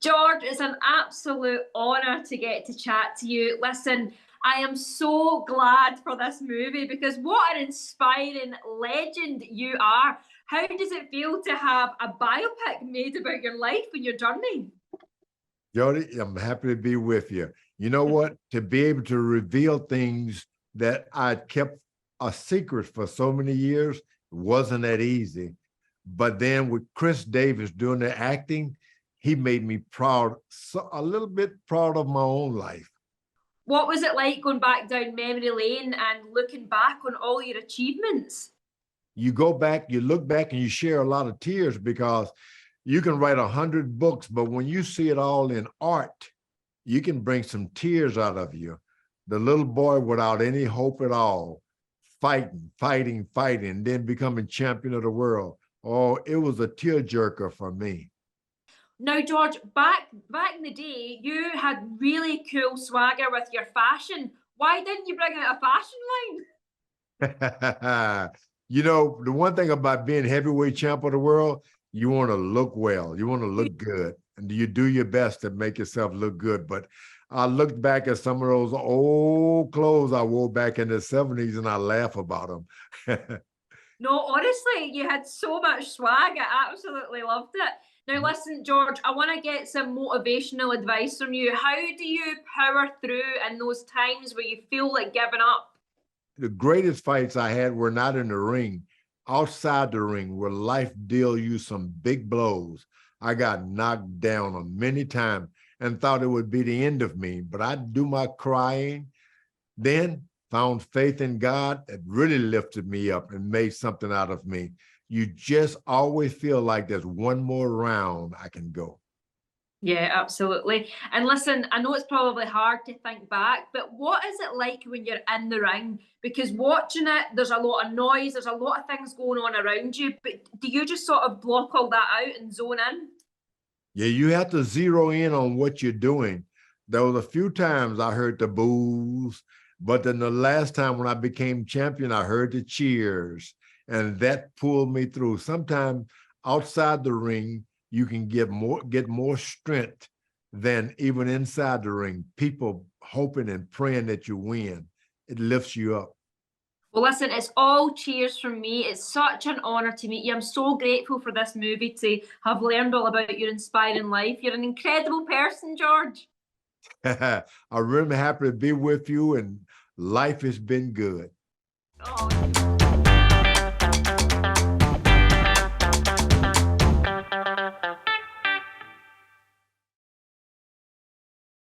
George, it's an absolute honour to get to chat to you. Listen, I am so glad for this movie because what an inspiring legend you are. How does it feel to have a biopic made about your life and your journey? Jody, I'm happy to be with you. You know what? To be able to reveal things that I kept a secret for so many years wasn't that easy. But then with Chris Davis doing the acting, he made me proud, a little bit proud of my own life. What was it like going back down memory lane and looking back on all your achievements? You go back, you look back, and you share a lot of tears because you can write 100 books, but when you see it all in art, you can bring some tears out of you. The little boy without any hope at all, fighting, then becoming champion of the world. Oh, it was a tearjerker for me. Now, George, back in the day, you had really cool swagger with your fashion. Why didn't you bring out a fashion line? You know, the one thing about being heavyweight champ of the world, you want to look well, you want to look good, and you do your best to make yourself look good. But I looked back at some of those old clothes I wore back in the 70s and I laugh about them. No, honestly, you had so much swag. I absolutely loved it. Now, listen, George, I want to get some motivational advice from you. How do you power through in those times where you feel like giving up? The greatest fights I had were not in the ring, outside the ring, where life deal you some big blows. I got knocked down many times and thought it would be the end of me, but I'd do my crying, then found faith in God that really lifted me up and made something out of me. You just always feel like there's one more round I can go. Yeah, absolutely. And listen, I know it's probably hard to think back, but what is it like when you're in the ring? Because watching it, there's a lot of noise, there's a lot of things going on around you, but do you just sort of block all that out and zone in? Yeah, you have to zero in on what you're doing. There was a few times I heard the boos, but then the last time when I became champion, I heard the cheers, and that pulled me through. Sometimes outside the ring, you can get more strength than even inside the ring. People hoping and praying that you win. It lifts you up. Well, listen, it's all cheers from me. It's such an honour to meet you. I'm so grateful for this movie to have learned all about your inspiring life. You're an incredible person, George. I'm really happy to be with you, and life has been good. Oh.